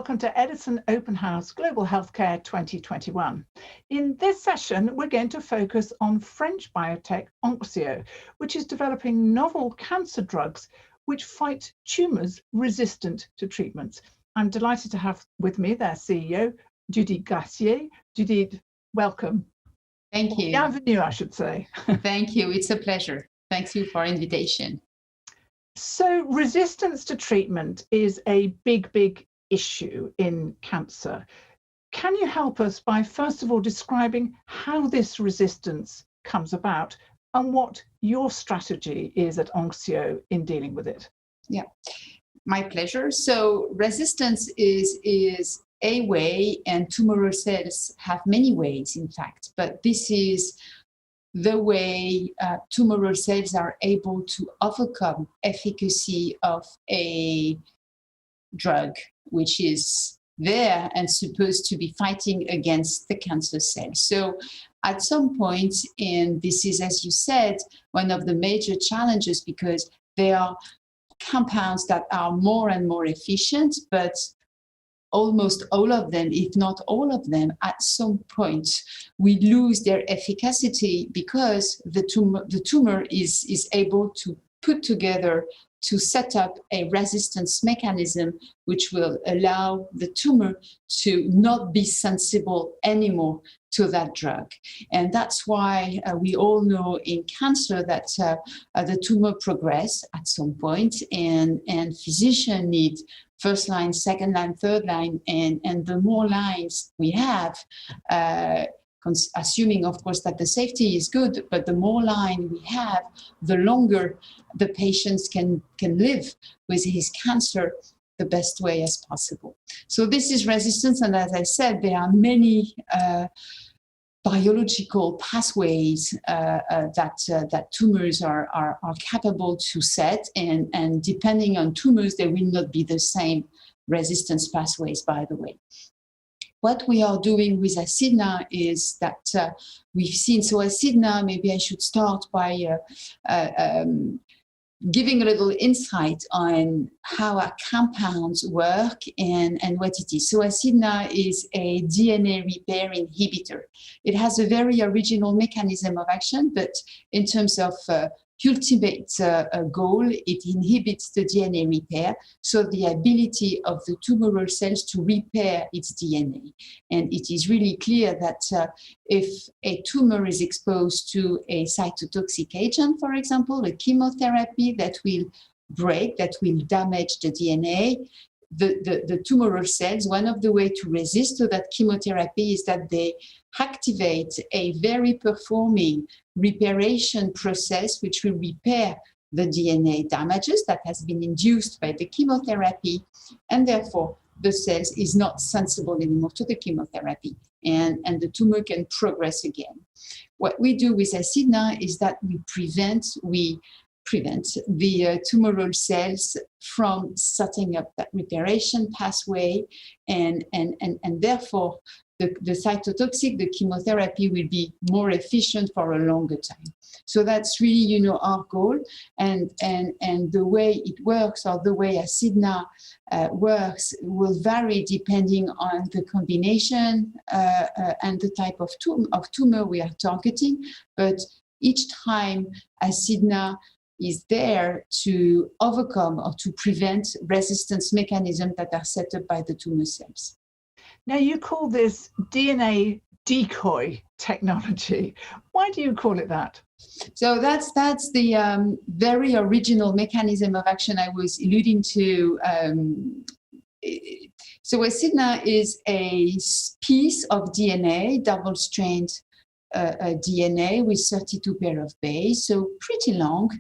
welcome to Edison Open House Global Healthcare 2021. In this session, we're going to focus on French biotech Onxeo, which is developing novel cancer drugs which fight tumours resistant to treatments. I'm delighted to have with me their CEO, Judith Greciet. Judith, welcome. Thank you. Bienvenue, I should say. Thank you. It's a pleasure. Thank you for invitation. So resistance to treatment is a big issue in cancer. Can you help us by first of all describing how this resistance comes about and what your strategy is at Onxeo in dealing with it? Yeah, my pleasure. So resistance is a way, and tumoral cells have many ways, in fact, but this is the way tumoral cells are able to overcome efficacy of a drug, which is there and supposed to be fighting against the cancer cells. So at some point, and this is, as you said, one of the major challenges, because there are compounds that are more and more efficient, but almost all of them, if not all of them, at some point, we lose their efficacy because the tumor is able to put together to set up a resistance mechanism which will allow the tumor to not be sensible anymore to that drug. And that's why we all know in cancer that the tumor progress at some point, and physicians need first line, second line, third line, and the more lines we have, assuming, of course, that the safety is good, but the more line we have, the longer the patients can live with his cancer the best way as possible. So this is resistance, and as I said, there are many biological pathways that tumors are capable to set, and depending on tumors, they will not be the same resistance pathways, by the way. What we are doing with Hasidna is that we've seen, so Hasidna, maybe I should start by giving a little insight on how our compounds work and what it is. So Hasidna is a DNA repair inhibitor. It has a very original mechanism of action, but in terms of ultimate goal, it inhibits the DNA repair, so the ability of the tumoral cells to repair its DNA. And it is really clear that if a tumor is exposed to a cytotoxic agent, for example, a chemotherapy that will break, that will damage the DNA, the tumoral cells, one of the ways to resist to that chemotherapy is that they activate a very performing reparation process which will repair the DNA damages that has been induced by the chemotherapy, and therefore the cells is not sensible anymore to the chemotherapy, and the tumor can progress again. What we do with Hasidna is that we prevent the tumoral cells from setting up that reparation pathway, and therefore the cytotoxic, the chemotherapy will be more efficient for a longer time. So that's really, our goal, and the way it works, or the way Hasidna works, will vary depending on the combination and the type of tumor we are targeting. But each time Hasidna is there to overcome or to prevent resistance mechanisms that are set up by the tumor cells. Now, you call this DNA decoy technology. Why do you call it that? So that's the very original mechanism of action I was alluding to. So Hasidna is a piece of DNA, double-strand DNA with 32 pair of base, so pretty long.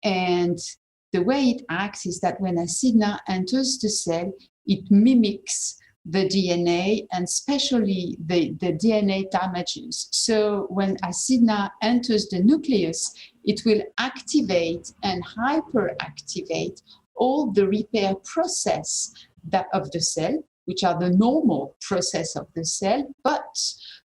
And the way it acts is that when Hasidna enters the cell, it mimics the DNA, and especially the DNA damages. So when Hasidna enters the nucleus, it will activate and hyperactivate all the repair process of the cell, which are the normal process of the cell, but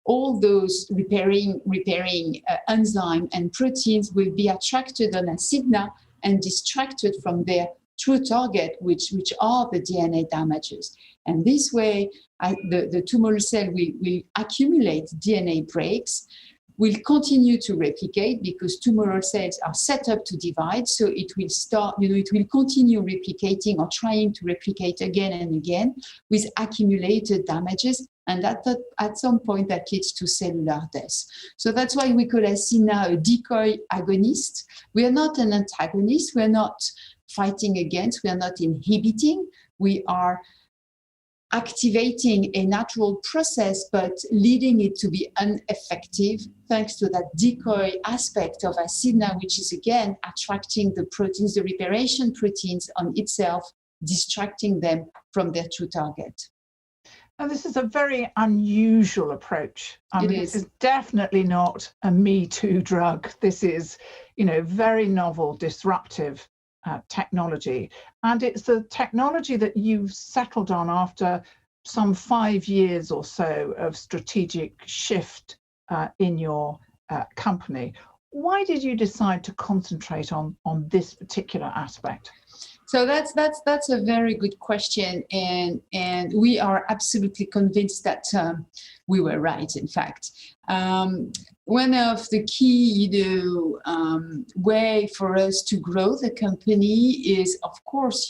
all those repairing enzyme and proteins will be attracted on Hasidna and distracted from their true target, which are the DNA damages. And this way, the tumoral cell will accumulate DNA breaks, will continue to replicate because tumoral cells are set up to divide. So it will start, it will continue replicating or trying to replicate again and again with accumulated damages. And at some point that leads to cellular death. So that's why we call Hasidna a decoy agonist. We are not an antagonist. We are not fighting against. We are not inhibiting. We are activating a natural process, but leading it to be ineffective thanks to that decoy aspect of Hasidna, which is again attracting the proteins, the reparation proteins on itself, distracting them from their true target. And this is a very unusual approach. This is definitely not a Me Too drug. This is, very novel, disruptive technology. And it's a technology that you've settled on after some 5 years or so of strategic shift in your company. Why did you decide to concentrate on this particular aspect? So that's a very good question, and we are absolutely convinced that we were right. In fact, one of the key way for us to grow the company is, of course,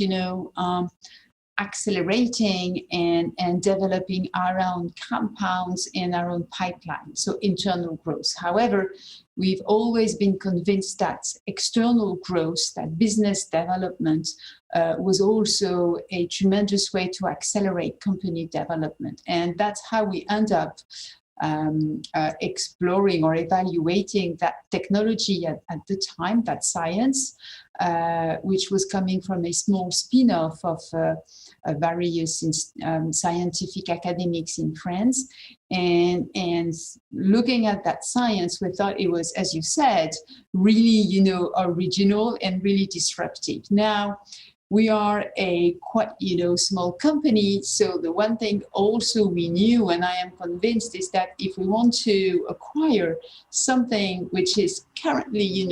accelerating and developing our own compounds and our own pipeline, so internal growth. However, we've always been convinced that external growth, that business development, was also a tremendous way to accelerate company development. And that's how we end up exploring or evaluating that technology at the time, that science, which was coming from a small spin-off of various scientific academics in France. And looking at that science, we thought it was, as you said, really, original and really disruptive. Now, we are a quite, small company. So the one thing also we knew, and I am convinced, is that if we want to acquire something which is currently,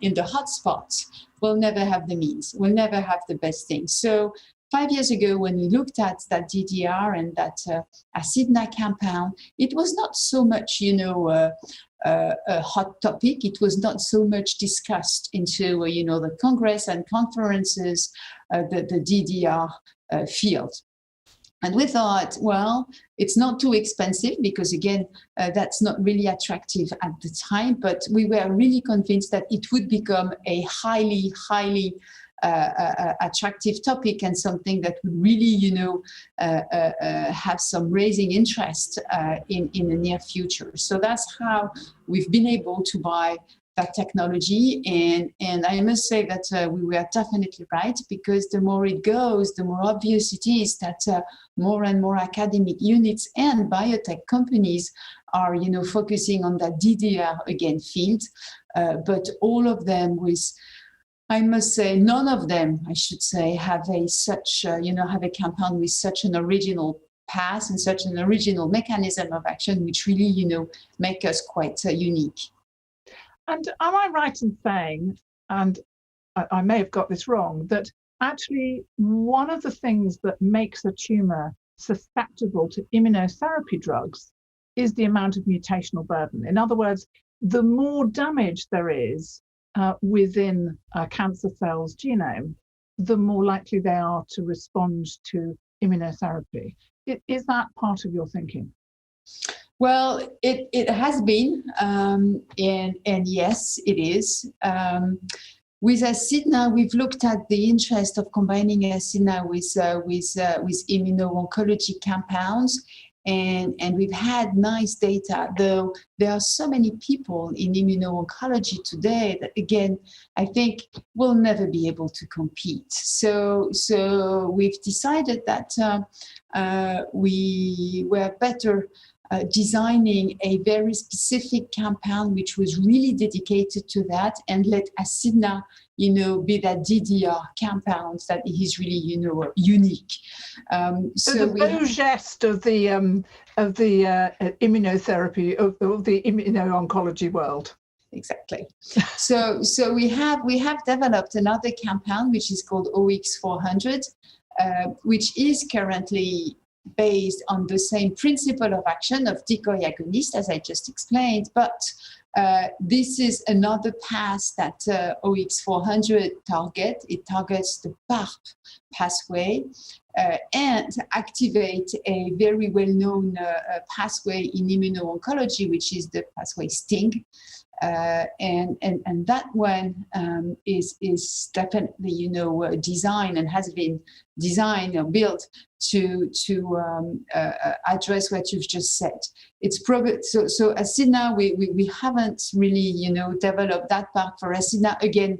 in the hot spots, we'll never have the means. We'll never have the best thing. So 5 years ago, when we looked at that DDR and that Hasidna compound, it was not so much, a hot topic. It was not so much discussed into, the Congress and conferences, the DDR field. And we thought, well, it's not too expensive because, again, that's not really attractive at the time. But we were really convinced that it would become a highly, highly attractive topic and something that would really, have some raising interest in the near future. So that's how we've been able to buy that technology. And I must say that we were definitely right, because the more it goes, the more obvious it is that more and more academic units and biotech companies are, focusing on that DDR again field. But all of them with, I must say, none of them, I should say, have a compound with such an original path and such an original mechanism of action, which really, make us quite unique. And am I right in saying, and I may have got this wrong, that actually one of the things that makes a tumor susceptible to immunotherapy drugs is the amount of mutational burden? In other words, the more damage there is within a cancer cell's genome, the more likely they are to respond to immunotherapy. Is that part of your thinking? Well, it has been, and yes, it is. With Hasidna, we've looked at the interest of combining Hasidna with immuno-oncology compounds, and we've had nice data, though there are so many people in immuno-oncology today that, again, I think we'll never be able to compete. So we've decided that we were better designing a very specific compound which was really dedicated to that, and let Hasidna, be that DDR compound that is really, unique. So the beau geste of the immunotherapy of the immuno-oncology world. exactly. So we have developed another compound which is called OX400, which is currently based on the same principle of action of decoy agonist, as I just explained, but this is another path that OX400 target. It targets the PARP pathway and activate a very well-known pathway in immuno-oncology, which is the pathway STING. And that one is definitely, designed and has been designed or built to address what you've just said. It's probably so Hasidna, we haven't really developed that part for Hasidna. Again,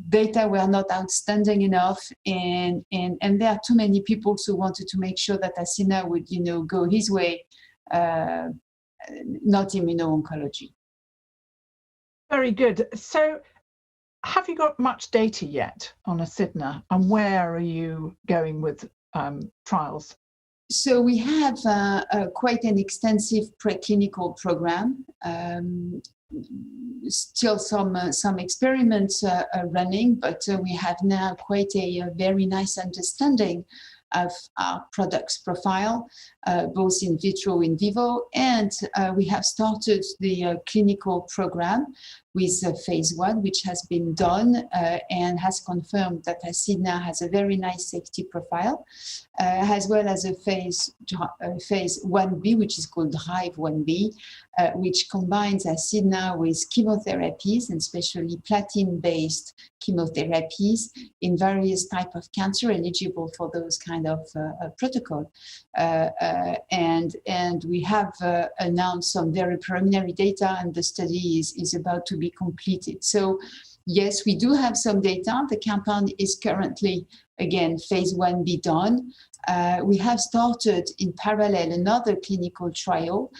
data were not outstanding enough, and there are too many people who wanted to make sure that Hasidna would go his way. Not immuno-oncology. Very good. So have you got much data yet on Hasidna, and where are you going with trials? So we have quite an extensive preclinical program. Still some experiments running, but we have now quite a very nice understanding of our product's profile, both in vitro, in vivo, and we have started the clinical program with phase 1, which has been done and has confirmed that Hasidna has a very nice safety profile, as well as a phase 1B, which is called Drive 1B, which combines Hasidna with chemotherapies, and especially platinum-based chemotherapies in various types of cancer eligible for those kind of protocol. And we have announced some very preliminary data, and the study is about to be completed. So yes, we do have some data. The compound is currently, again, phase 1B done. We have started in parallel another clinical trial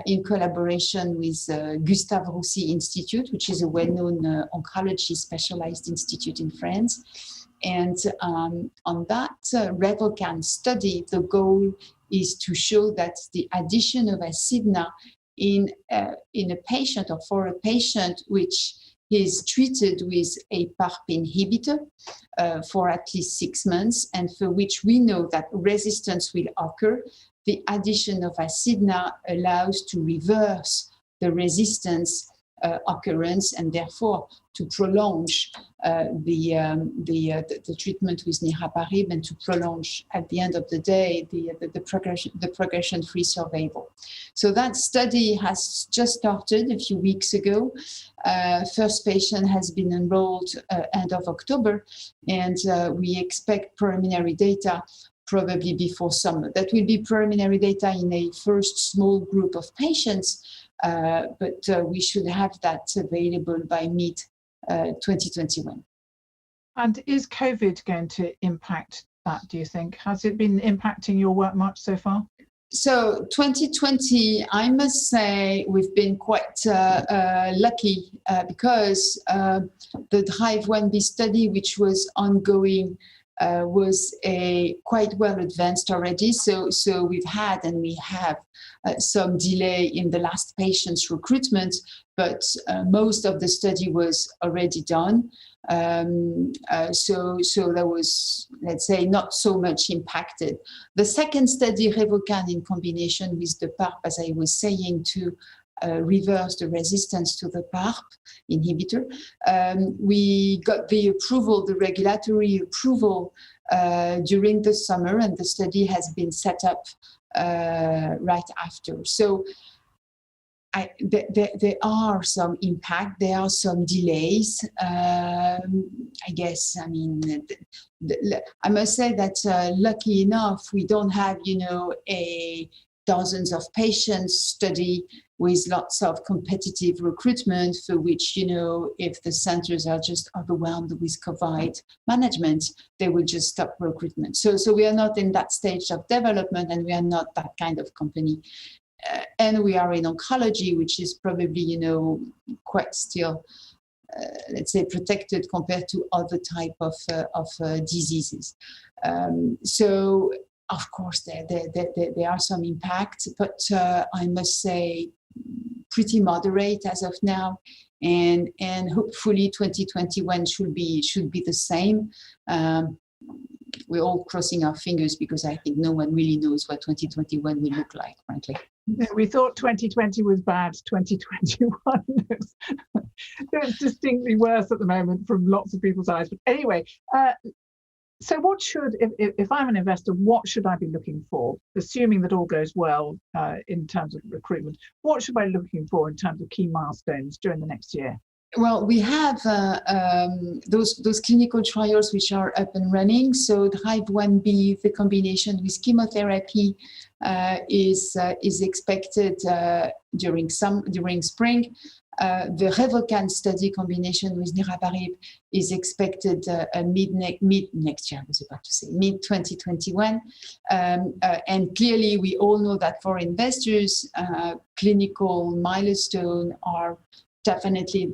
in collaboration with Gustave Roussy Institute, which is a well-known oncology specialized institute in France. And on that RevoCan study, the goal is to show that the addition of Hasidna in a patient, or for a patient which is treated with a PARP inhibitor for at least 6 months, and for which we know that resistance will occur, the addition of Hasidna allows to reverse the resistance occurrence, and therefore to prolong the treatment with niraparib, and to prolong at the end of the day the progression-free survival. So that study has just started a few weeks ago. First patient has been enrolled end of October, and we expect preliminary data probably before summer. That will be preliminary data in a first small group of patients, but we should have that available by mid-2021. And is COVID going to impact that, do you think? Has it been impacting your work much so far? So 2020, I must say, we've been quite lucky because the Drive 1B study, which was ongoing, was quite well advanced already. So we've had, and we have some delay in the last patient's recruitment, but most of the study was already done. So there was, let's say, not so much impacted. The second study, RevoCan, in combination with the PARP, as I was saying, to reverse the resistance to the PARP inhibitor. We got the approval, the regulatory approval during the summer, and the study has been set up right after. So there are some impact, there are some delays. I guess, I mean, I must say that lucky enough, we don't have, a dozens of patients study with lots of competitive recruitment, for which, if the centers are just overwhelmed with COVID management, they will just stop recruitment. So we are not in that stage of development, and we are not that kind of company. And we are in oncology, which is probably, quite still, let's say, protected compared to other type of diseases. So Of course, there are some impact, but I must say pretty moderate as of now, and hopefully 2021 should be the same. We're all crossing our fingers because I think no one really knows what 2021 will look like, frankly. We thought 2020 was bad. 2021 looks distinctly worse at the moment from lots of people's eyes. But anyway, so what should, if I'm an investor, what should I be looking for, assuming that all goes well in terms of recruitment? What should I be looking for in terms of key milestones during the next year? Well, we have those clinical trials which are up and running. So Drive 1B, the combination with chemotherapy, is expected during spring. The Revocan study combination with niraparib is expected mid next year. I was about to say mid 2021, and clearly we all know that for investors, clinical milestone are definitely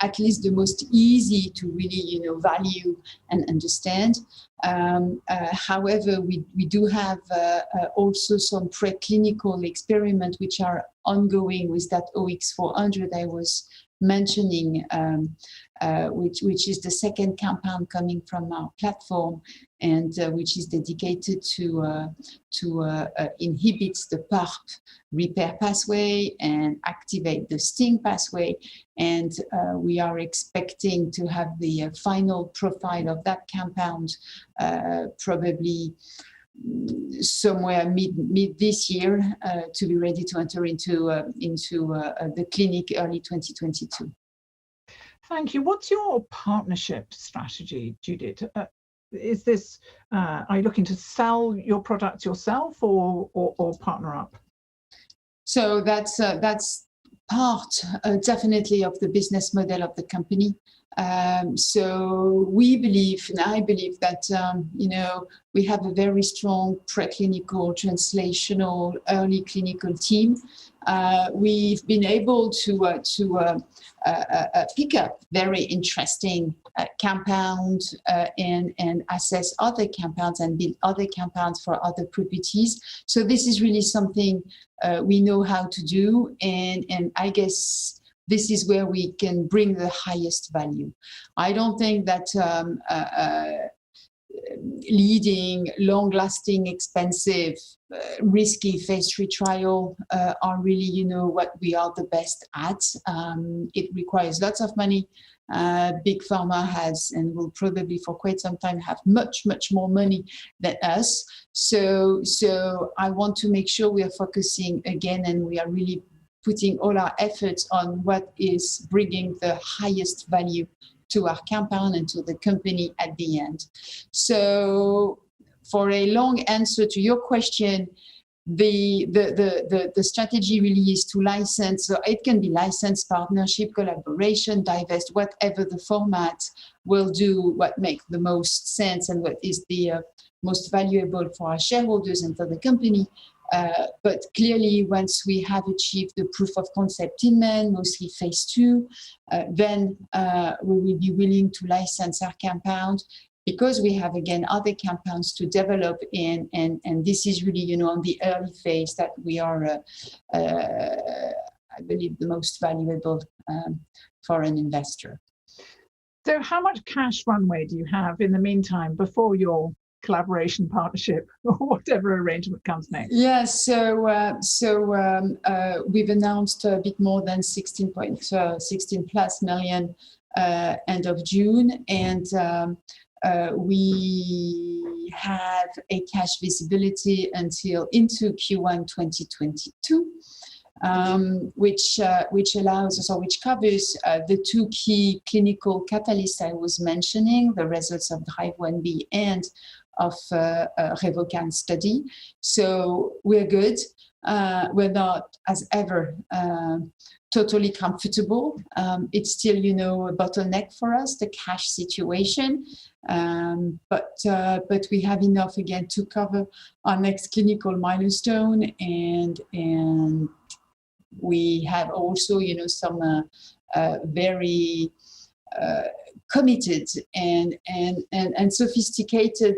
at least the most easy to really, value and understand. However, we do have also some preclinical experiments which are ongoing with that OX400 I was mentioning, which is the second compound coming from our platform, and which is dedicated to inhibit the PARP repair pathway and activate the STING pathway. And we are expecting to have the final profile of that compound probably somewhere mid this year to be ready to enter into the clinic early 2022. Thank you. What's your partnership strategy, Judith? Is this are you looking to sell your products yourself or partner up? So that's part definitely of the business model of the company. So we believe, and I believe that we have a very strong preclinical, translational, early clinical team. We've been able to pick up very interesting compounds and assess other compounds and build other compounds for other properties. So this is really something we know how to do, and I guess this is where we can bring the highest value. I don't think that leading, long-lasting, expensive, risky phase 3 trial are really, what we are the best at. It requires lots of money. Big Pharma has and will probably for quite some time have much more money than us. So I want to make sure we are focusing again, and we are really putting all our efforts on what is bringing the highest value to our compound and to the company at the end. So for a long answer to your question, the strategy really is to license. So it can be license, partnership, collaboration, divest, whatever the format will do what makes the most sense and what is the most valuable for our shareholders and for the company. But clearly, once we have achieved the proof of concept in men, mostly phase 2, then we will be willing to license our compound, because we have, again, other compounds to develop in, and this is really, on the early phase that we are, I believe, the most valuable for an investor. So how much cash runway do you have in the meantime before your collaboration, partnership, or whatever arrangement comes next? Yes, so we've announced a bit more than 16 plus million end of June, and we have a cash visibility until into Q1 2022. Which allows us, or which covers the two key clinical catalysts I was mentioning, the results of Drive 1B and of Revocan study. So we're good. We're not, as ever, totally comfortable. It's still, a bottleneck for us, the cash situation. But we have enough, again, to cover our next clinical milestone, and we have also, some very committed and sophisticated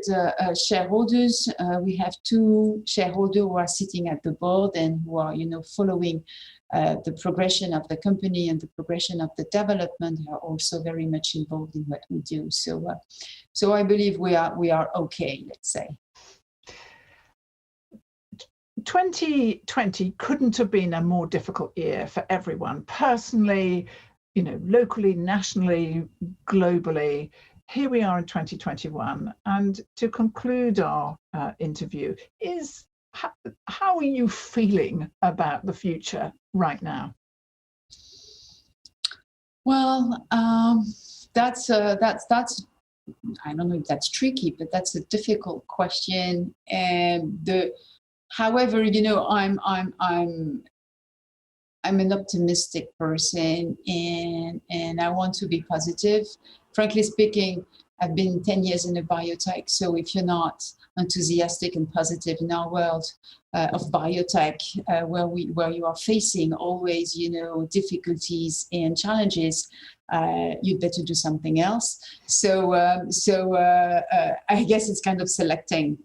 shareholders. We have 2 shareholders who are sitting at the board and who are, following the progression of the company and the progression of the development. Are also very much involved in what we do. So I believe we are okay, let's say. 2020 couldn't have been a more difficult year for everyone, personally, locally, nationally, globally. Here we are in 2021, and to conclude our interview, how are you feeling about the future right now? Well, that's I don't know if that's tricky, but that's a difficult question. And however, I'm an optimistic person, and I want to be positive. Frankly speaking, I've been 10 years in a biotech, so if you're not enthusiastic and positive in our world of biotech, where you are facing always, difficulties and challenges, you'd better do something else. So I guess it's kind of selecting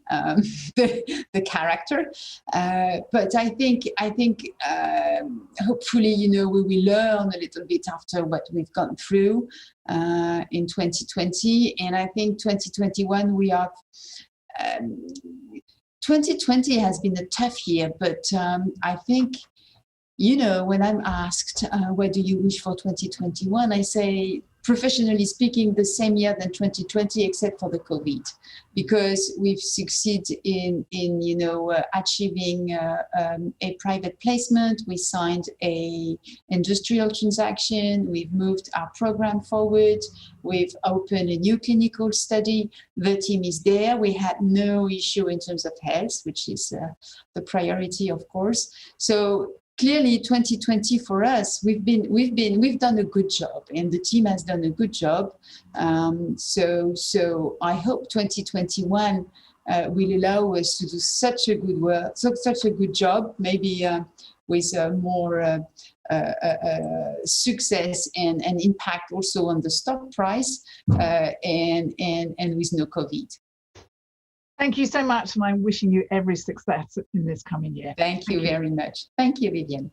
the character. But I think hopefully, we will learn a little bit after what we've gone through in 2020, and I think 2021 we are. 2020 has been a tough year, but I think, when I'm asked, what do you wish for 2021? I say, professionally speaking, the same year than 2020, except for the COVID, because we've succeeded in achieving a private placement. We signed a industrial transaction. We've moved our program forward. We've opened a new clinical study. The team is there. We had no issue in terms of health, which is the priority, of course. So clearly, 2020 for us, we've done a good job, and the team has done a good job. So I hope 2021 will allow us to do such a good work, such a good job, maybe with more success and impact also on the stock price, and with no COVID. Thank you so much, and I'm wishing you every success in this coming year. Thank you very much. Thank you, Vivienne.